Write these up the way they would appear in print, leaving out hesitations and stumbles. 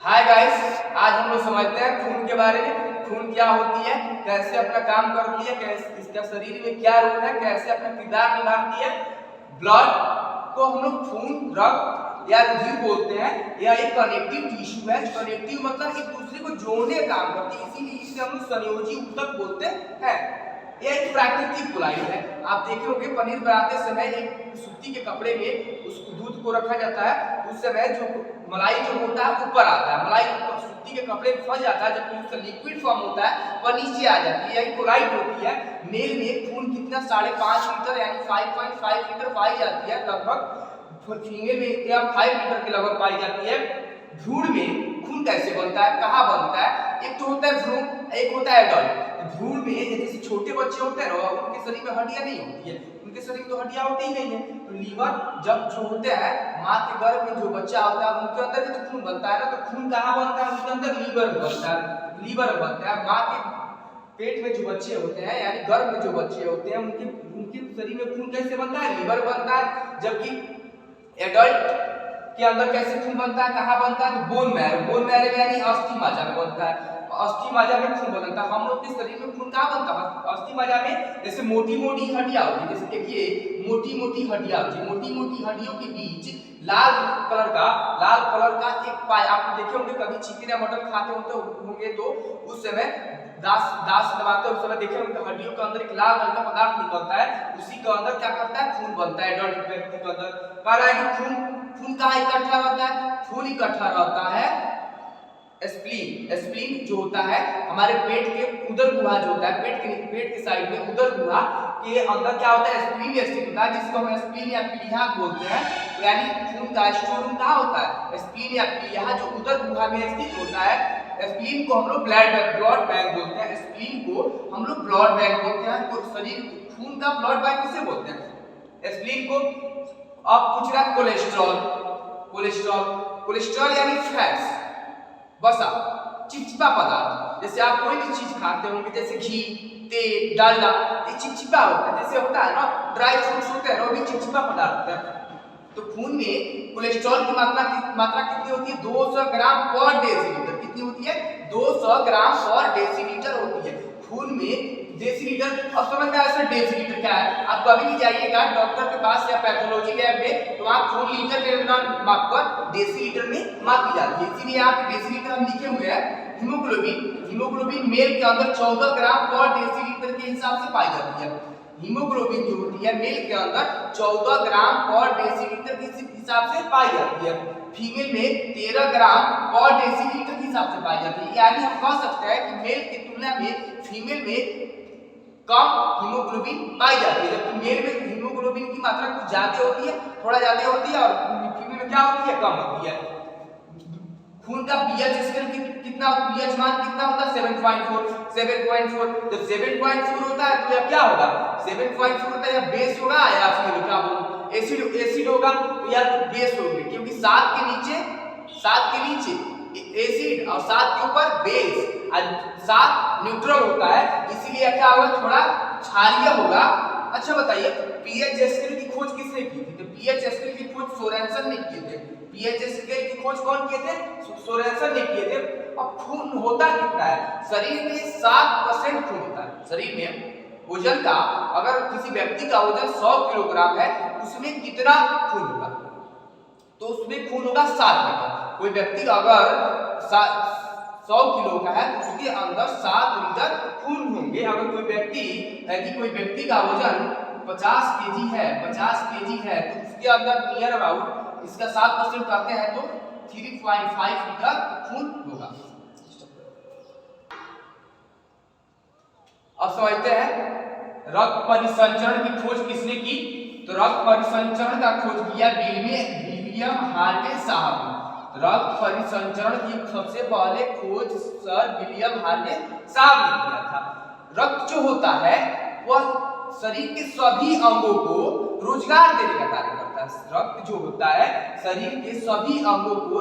Hi guys, आज हम लोग समझते हैं खून के बारे में। खून क्या होती है, कैसे अपना काम करती है, कैसे इसका शरीर में क्या रोल है, कैसे अपना किरदार निभाती है। ब्लड को हम लोग खून, रक्त या रुधिर बोलते हैं। यह एक कनेक्टिव टिश्यू है। कनेक्टिव मतलब एक दूसरे को जोड़ने का काम करती है, इसीलिए इसे हम लोग संयोजी ऊतक बोलते हैं। यह एक प्राकृतिक कोलाइड है। आप देखे होंगे पनीर बनाते समय एक सूती के कपड़े में उस दूध को रखा जाता है, उस समय जो मलाई जो होता है ऊपर आता है, मलाई सूती के कपड़े में फंस जाता है, जबकि उसका लिक्विड फॉर्म होता है वह नीचे आ जाती है। यही कोलाइड होती है। मेल में खून कितना 5.5 लीटर यानी 5.5 लीटर पाई जाती है लगभग। फीमेल में 5 लीटर के लगभग पाई जाती है। भ्रूण में खून कैसे बनता है, कहाँ बनता है? एक तो होता है भ्रूण, एक होता है एडल्ट। भ्रूण में जैसे छोटे बच्चे होते हैं ना, उनके शरीर में हड्डियां नहीं होती है, उनके शरीर में तो हड्डियां होती ही नहीं है। तो लीवर जब जो होते हैं, माँ के गर्भ में जो बच्चा होता है उनके अंदर भी तो खून बनता है ना। तो खून कहाँ बनता है? उसके अंदर लीवर में बनता है। लीवर में बनता है। माँ के पेट में जो बच्चे होते हैं यानी गर्भ में जो बच्चे होते हैं उनके उनके शरीर में खून कैसे बनता है? लीवर बनता है। जबकि एडल्ट के अंदर कैसे खून बनता है, कहाँ बनता है? तो बोन मैरो यानी अस्थि मज्जा में बनता है। अस्थि मज्जा में खून बनता है। हम लोग के शरीर में खून कहाँ बनता है? अस्थि मज्जा में। जैसे मोटी मोटी हड्डियां होती है, जैसे देखिए मोटी मोटी हड्डियां होती है, मोटी मोटी हड्डियों के बीच लाल कलर का एक पाया। आप देखे होंगे कभी चिकन या मटन खाते होंगे तो उस समय दांत दबाते हैं, उस समय देखे होंगे हड्डियों के अंदर एक लाल रंग का पदार्थ निकलता है। उसी के अंदर क्या करता है? खून बनता है। एडल्ट व्यक्ति के अंदर कह रहा है कि खून कहाँ इकट्ठा रहता है? खून इकट्ठा रहता है स्प्लीन जो होता है हमारे पेट के उदर गुहा जो होता है, पेट के साइड में उदर गुहा के अंदर क्या होता है? स्प्लीन स्थित होता है, जिसको हम स्प्लीन या प्लीहा बोलते हैं। यानी खून का स्टोर रूम कहाँ होता है? स्प्लीन या प्लीहा जो उदर गुहा में स्थित होता है। स्प्लीन को हम लोग ब्लड बैंक बोलते हैं। स्प्लीन को हम लोग ब्लड बैंक बोलते हैं। तो शरीर खून का ब्लड बैंक किसे बोलते हैं? स्प्लीन को। अब पूछ रहा कोलेस्ट्रॉल यानी फैट्स, वसा, चिपचिपा पदार्थ। जैसे आप कोई भी चीज खाते होंगे, जैसे घी, तेल, डालडा, ये चिपचिपा होता है। जैसे होता है ना ड्राई फ्रूट्स होते हैं, वो भी चिपचिपा पदार्थ होता है। तो खून में कोलेस्ट्रॉल की मात्रा कितनी होती है? 200 ग्राम पर डेसीलीटर। कितनी होती है? 200 ग्राम पर डेसीलीटर होती है खून में। डेसीलीटर अब समझ में आया डेसीलीटर क्या है? आप कभी भी जाइएगा डॉक्टर के पास या पैथोलॉजी लैब में, तो वहां खून लीटर के मापकर डेसीलीटर में मापी जाती है। इसीलिए यहाँ पे डेसीलीटर हम लिखे हुए हैं। हीमोग्लोबिन मेल के अंदर 14 ग्राम पर डेसीलीटर के हिसाब से पाई जाती है। हीमोग्लोबिन जो होती है मेल के अंदर 14 ग्राम पर डेसीलीटर के हिसाब से पाई जाती है। फीमेल में 13 ग्राम पर डेसीलीटर के हिसाब से पाई जाती है। यानी हम कह सकते हैं कि मेल की तुलना में फीमेल में कम हीमोग्लोबिन पाई जाती है, जबकि मेल में हीमोग्लोबिन की मात्रा कुछ ज्यादा होती है, थोड़ा ज्यादा होती है, और फीमेल में क्या होती है? कम होती है। खून का पीएच स्केल कितना, पीएच मान कितना होता है? 7.4। जब 7.4 होता है तो यह क्या होगा? 7.4 होता है या बेस होगा या फिर क्या बोलूं एसिड होगा। तो या बेस होगी, क्योंकि 7 के नीचे एसिड और 7 के ऊपर बेस, 7 न्यूट्रल होता है, इसीलिए क्या होगा? थोड़ा क्षारीय होगा। अच्छा बताइए, पीएच स्केल की खोज किसने की थी? तो पीएच स्केल की खोज सोरेनसन ने की थी। पीएच स्केल की खोज कौन किए थे? सोरेनसन ने किए थे। अब खून होता कितना है? शरीर में 7% खून होता है। शरीर में वजन का, अगर किसी व्यक्ति का वजन 100 किलोग्राम है, उसमें कितना खून होगा? तो उसमें खून होगा 7 लीटर। कोई व्यक्ति अगर 100 किलो का है तो उसके अंदर 7 लीटर खून होंगे। अगर कोई व्यक्ति का वजन 50 केजी है तो उसके अंदर नियर अबाउट इसका 7% करते हैं तो 3.5 लीटर खून होगा। अब समझते हैं रक्त परिसंचरण की खोज किसने की? तो रक्त परिसंचरण का खोज किया विलियम हार्वे साहब ने। रक्त परिसंचरण की सबसे पहले खोज सर विलियम हार्वे साहब ने किया था। रक्त जो होता है वह शरीर के सभी अंगों को रोजगार देने का कार्य करता है। रक्त जो होता है शरीर के सभी अंगों को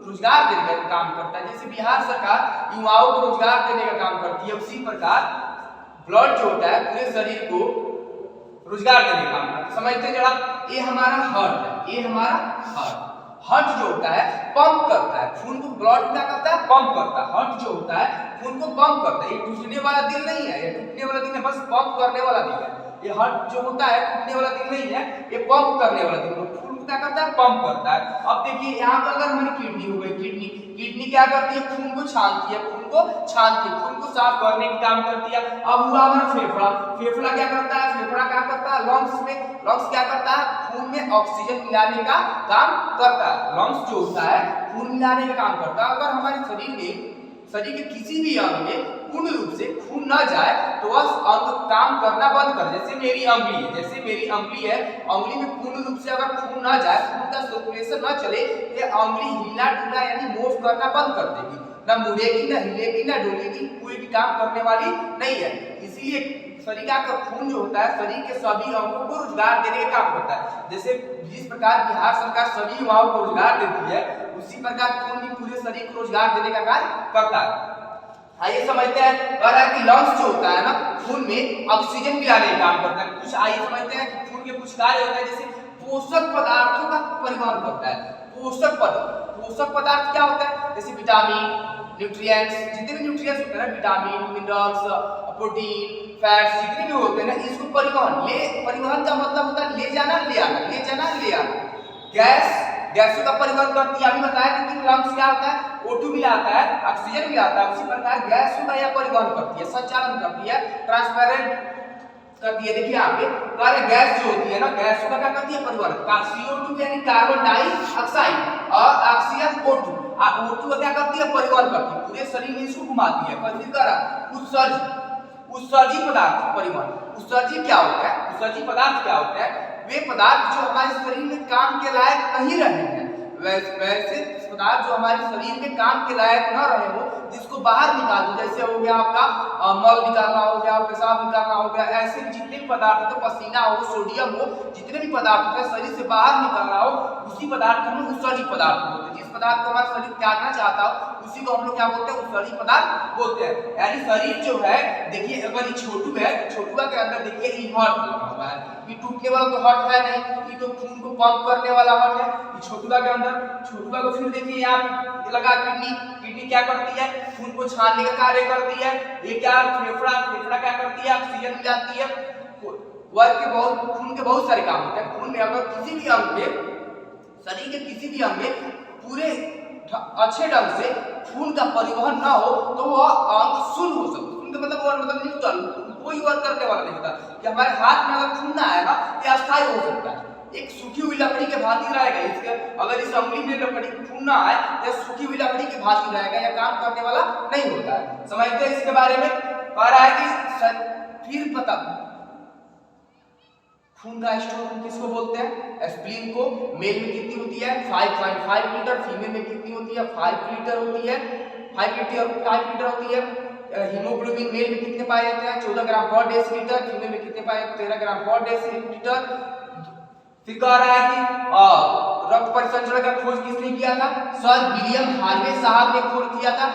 रोजगार देने का काम करता है। जैसे बिहार सरकार युवाओं को रोजगार देने का काम करती है, उसी प्रकार ब्लड जो होता है पूरे शरीर को रोजगार देने का काम करता है। समझते जरा, ये हमारा हार्ट है, हार्ट जो होता है पंप करता है खून को, ब्लड क्या करता है पंप करता है। हार्ट जो होता है खून को पंप करता है। ये टूटने वाला दिल नहीं है, ये टूटने वाला दिल है, बस पंप करने वाला दिल है। ये हार्ट जो होता है टूटने वाला दिल नहीं है, ये पंप करने वाला दिल है। खून को क्या करता है पंप करता है। अब देखिए यहाँ पर अगर हमारी किडनी हो गई, किडनी क्या करती है खून को छानती है, खून को साफ करने का काम करती है। अब हुआ हमारा फेफड़ा क्या करता है, फेफड़ा क्या करता है लंग्स क्या करता है खून में ऑक्सीजन मिलाने का काम करता है। लंग्स जो होता है खून मिलाने का काम करता है। अगर हमारे शरीर के किसी भी अंग में पूर्ण रूप से खून न जाए तो वह अंग काम करना बंद कर। जैसे मेरी अंगुली है, अंगुली में पूर्ण रूप से अगर खून न जाए, खून का सर्कुलेशन न चले, ये अंगुली हिलना डुलना यानी मूव करना बंद कर देगी, ना मुड़ेगी, ना हिलेगी, ना डोलेगी, कोई भी काम करने वाली नहीं है। इसीलिए शरीर का खून जो होता है शरीर के सभी अंगों को रोजगार देने का काम करता है। जैसे जिस प्रकार बिहार सरकार सभी युवाओं को रोजगार देती है, उसी प्रकार खून भी पूरे शरीर को रोजगार देने का कार्य करता है। आइए समझते हैं और कि लंग्स जो होता है ना खून में ऑक्सीजन भी आने का काम करता है। कुछ आइए समझते हैं कि खून के कुछ कार्य होता है, जैसे पोषक पदार्थों का परिवहन करता है। पोषक पदार्थ क्या होता है, जैसे विटामिन, न्यूट्रिएंट्स, जितने भी न्यूट्रिएंट्स होते हैं ना, विटामिन, मिनरल्स, प्रोटीन, फैट्स, जितने भी होते हैं ना, इसको परिवहन का मतलब होता है ले जाना ले आना। गैसों का परिवहन करती है। अभी बताया कि लंग्स क्या होता है O2 मिलाता है, ऑक्सीजन मिलाता है, उसी प्रकार गैसों का यह परिवहन करती है, संचालन करती है, ट्रांसपेरेंट करती है। देखिए यहाँ पे कार्य गैस जो होती है ना, गैसों का क्या करती है परिवहन। CO2 यानी कार्बन डाइऑक्साइड और ऑक्सीजन O2 का क्या करती है परिवहन करती है, पूरे शरीर में इसको घुमाती है। फिर करा उत्सर्जी पदार्थ परिवहन। उत्सर्जी क्या होता है, उत्सर्जी पदार्थ क्या होता है, वे पदार्थ जो हमारे शरीर में काम के लायक नहीं रहे हैं, वैसे पदार्थ जो हमारे शरीर में काम के लायक न रहे हो, जिसको बाहर निकाल दो, जैसे हो गया आपका मल निकालना हो गया, पेशाब निकालना हो गया, ऐसे जितने भी पदार्थ होते, पसीना हो, सोडियम हो, जितने भी पदार्थ होते हैं शरीर से बाहर निकालना हो, उसी पदार्थ को हम उत्सर्जी पदार्थ बोलते हैं। जिस पदार्थ को हमारा शरीर त्यागना चाहता हो उसी को हम लोग क्या बोलते हैं उत्सर्जी पदार्थ बोलते हैं। यानी शरीर जो है, देखिए अगर ये छोटू है, छोटुआ के अंदर देखिए ये हार्ट लगा हुआ है, ये टूटने वाला तो हार्ट है नहीं, ये तो खून को पंप करने वाला हार्ट है। ये छोटुआ के अंदर, छोटुआ को फिर देखिए यहाँ लगा किडनी क्या करती है खून को छानने का कार्य करती है। ये क्या फेफड़ा क्या करती है ऑक्सीजन मिलाती है। खून के बहुत सारे काम होते हैं। खून में अगर किसी भी अंग में, शरीर के किसी भी अंग में पूरे अच्छे ढंग से खून का परिवहन ना हो तो वह अंग शून्य हो सकता है। शून्य का मतलब न्यूट्रल, कोई वर्क करने वाला नहीं होता। कि हमारे हाथ में अगर खून ना आए ना, ये अस्थायी हो सकता है, एक सूखी हुई लकड़ी के भांति रहेगा। इसके अगर इस अंगुली में लकड़ी खून ना आए, यह सूखी हुई लकड़ी के भांति रहेगा, यह काम करने वाला नहीं होता है। समझते हैं इसके बारे में। कह रहा है कि फिर पता खून का स्टोर हम किसको बोलते हैं, स्प्लीन को। मेल में कितनी होती है 5.5 लीटर, फीमेल में कितनी होती है 5 लीटर होती है, 5 लीटर होती है। हीमोग्लोबिन मेल में कितने पाए जाते हैं 14 ग्राम पर डेसीलीटर, फीमेल में कितने पाए 13 ग्राम पर डेसीलीटर। फिर कह रहा है कि रक्त परिसंचरण का खोज किसने किया था, सर विलियम हार्वे साहब ने खोज किया था।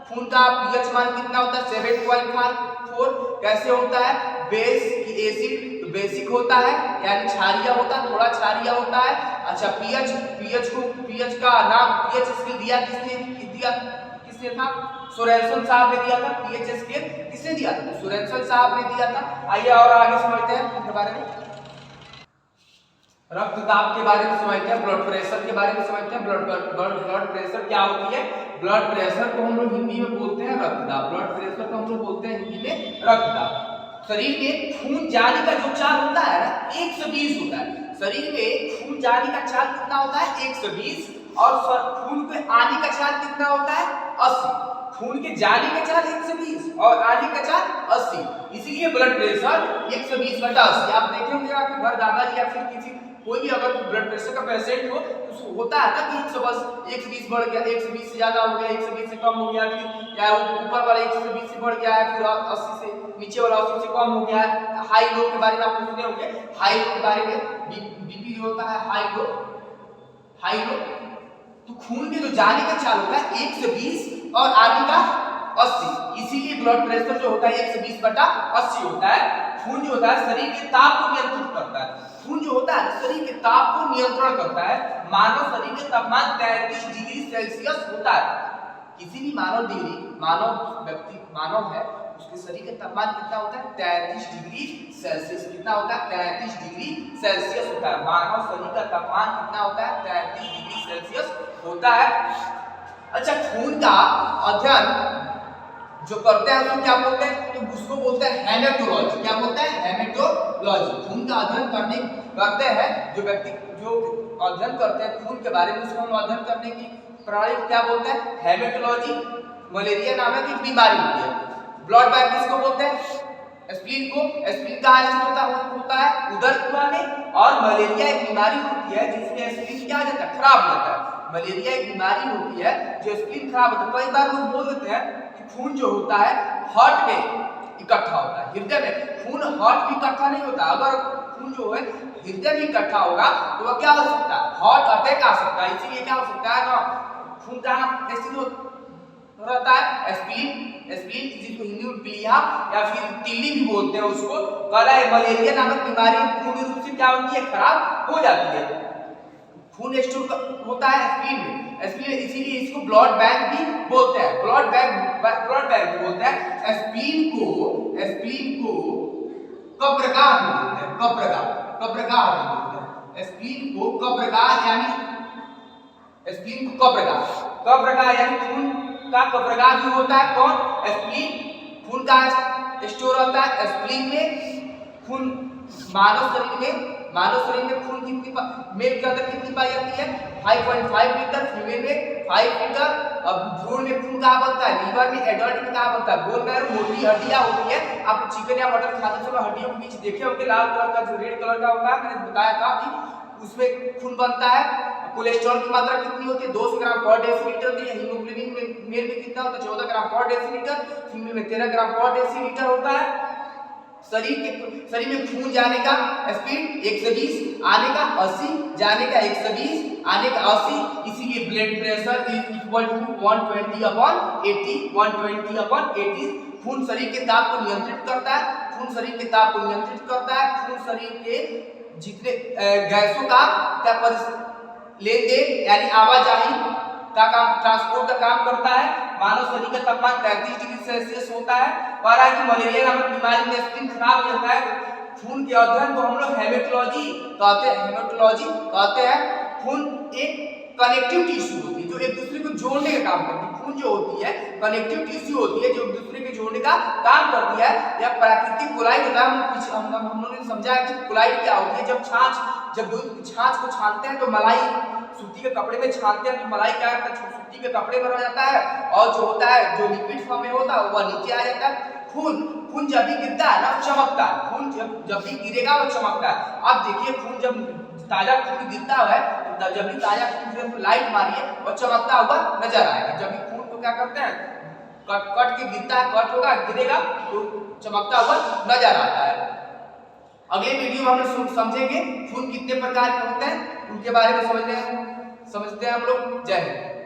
खून का पीएच मान कितना होता है 7.4। कैसे होता है, बेस की एसिड बेसिक होता है, यानी क्षारीय होता है, थोड़ा क्षारीय होता है। अच्छा पीएच का नाम पीएच स्केल दिया किसने था, सोरेनसन साहब ने दिया था। पीएच स्केल किसने दिया था, सोरेनसन साहब ने दिया था। आइए और आगे समझते हैं इनके बारे में। रक्तदाब के बारे में समझते हैं, ब्लड प्रेशर के बारे में समझते हैं। ब्लड प्रेशर क्या होती है, ब्लड प्रेशर को हम लोग हिंदी में बोलते हैं रक्तदाब। ब्लड प्रेशर को हम लोग बोलते हैं हिंदी में रक्तदाब। शरीर में खून जाने का जो चाल होता है ना 120 होता है। शरीर में खून जाने का चाल कितना होता है 120, और खून के आने का चाल कितना होता है 80। खून के जाने का चाल 120 और आने का चाल 80, इसीलिए ब्लड प्रेशर 120/80। आप देखे होंगे आपके घर दादाजी या फिर किसी कोई भी अगर ब्लड प्रेशर का पेशेंट हो तो होता है ना कि 120 बढ़ गया, 120 से ज्यादा हो गया, 120 से कम हो गया, फिर या ऊपर वाला 120 से बढ़ गया है, फिर 80 से नीचे वाला 80 से कम हो गया है। हाई लो के बारे में आप सुने होंगे, हाई लो के बारे में बीपी जो होता है हाई लो। तो खून के जो जाने का चाल होता है 120 और आने का 80, इसीलिए ब्लड प्रेशर जो होता है 120/80 होता है। खून जो होता है शरीर के ताप को नियंत्रित करता है। खून जो होता है शरीर के ताप को नियंत्रण करता है। मानव शरीर के तापमान 33 डिग्री सेल्सियस होता है। किसी भी मानव है, उसके शरीर का तापमान कितना होता है? 33 डिग्री सेल्सियस। कितना होता है? 33 डिग्री सेल्सियस होता है। मानव शरीर का तापमान कितना होता है? 33 डिग्री सेल्सियस होता है। अच्छा, खून का अध्ययन जो करते हैं उसको क्या बोलते हैं? तो उसको बोलते हैं हेमेटोलॉजी। क्या बोलते हैं? हेमेटोलॉजी। खून का अध्ययन करते हैं जो व्यक्ति जो अध्ययन करते हैं खून के बारे में, उसको हम अध्ययन करने की प्रणाली को क्या बोलते हैं? हेमेटोलॉजी। मलेरिया नामक एक बीमारी होती है। ब्लड बैंक किसको बोलते हैं? स्प्लीन को। स्प्लीन कहाँ स्थित होता है? उदर कुआं में। और मलेरिया एक बीमारी होती है जिसमें स्प्लीन क्या हो जाता है? खराब हो जाता है। मलेरिया एक बीमारी होती है जो स्प्लीन खराब होता है। कई बार लोग बोल देते हैं कि खून जो होता है हार्ट में इकट्ठा होता है, हृदय में। खून हार्ट में इकट्ठा नहीं होता। अगर खून जो है हृदय में इकट्ठा होगा तो वह क्या हो सकता है? हार्ट अटैक आ सकता है। इसीलिए क्या हो सकता है ना, खून कहाँ स्थित रहता है? स्प्लीन जिसको हिंदी में प्लीहा या फिर तिल्ली भी बोलते हैं उसको। कला मलेरिया नामक बीमारी पूर्ण रूप से क्या होती है? खराब हो जाती है। खून स्टोर होता है स्प्लीन में। इसीलिए इसको ब्लड बैंक भी बोलते हैं। ब्लड बैंक बोलते हैं। स्प्लीन को कब्रगाह बोलते हैं। कब्रगाह बोलते हैं स्प्लीन को। कब्रगाह यानी स्प्लीन को कब्रगाह यानी खून का कब्रगाह भी होता है। कौन? स्प्लीन। खून का स्टोर होता है स्प्लीन में। खून मानव शरीर में खून कितनी मेल के अंदर कितनी पाई जाती है? 5.5 लीटर। फीमेल में 5 लीटर। अब भ्रूण में खून कहाँ बनता है? लीवर में। एडल्ट में कहाँ बनता है? Bone marrow. मोटी हड्डियां होती है। आप चिकन या मटन खाते समय हड्डियों के बीच देखे होंगे लाल कलर का जो रेड कलर का होता है, मैंने बताया था कि उसमें खून बनता है। कोलेस्ट्रॉल की मात्रा कितनी होती है? 200 ग्राम पर डेसीलीटर होती है। हीमोग्लोबिन में मेल में कितना होता है? 14 ग्राम पर डेसीलीटर। फीमेल में 13 ग्राम पर डेसीलीटर होता है। शरीर में खून जाने का स्पीड 120, आने का 80, जाने का 120, आने का 80। इसीलिए blood pressure is equal to 120/80। 120/80। खून शरीर के ताप को नियंत्रित करता है। खून शरीर के जितने गैसों का लेन देन यानी आवाजाही का काम, ट्रांसपोर्ट का काम करता है। मानव शरीर का तापमान 33 डिग्री सेल्सियस होता है। और कि मलेरिया नामक बीमारी में स्किन खराब हो जाता है। खून के अध्ययन को हम लोग हेमेटोलॉजी कहते हैं। खून एक कनेक्टिव टिश्यू होती है जो एक दूसरे को जोड़ने का काम करती है। खून जो होती है कनेक्टिव टिश्यू होती है जो एक दूसरे के जोड़ने का काम करती है। यह प्राकृतिक कोलाइड होता है। हम लोगों ने समझा है कि कोलाइड क्या होती है। जब दूध की छाछ को छानते हैं तो मलाई सूती के कपड़े में छानते हैं तो मलाई क्या करता है? सूती के कपड़े में रह जाता है और जो होता है जो लिक्विड फॉर्म में होता है वह नीचे आ जाता है। खून जब भी गिरता है ना चमकता है। खून जब भी गिरेगा वह चमकता है। अब देखिए खून जब ताजा खून गिरता है तो जब भी ताजा खून गिरे तो लाइट मारिए और चमकता हुआ नजर आएगा। जब भी खून को क्या करते हैं कट के गिरता है, कट होगा गिरेगा तो चमकता हुआ नजर आता है। अगले वीडियो में हम लोग समझेंगे खून कितने प्रकार के होते हैं, उनके बारे में समझते हैं हम लोग। जय हिंद।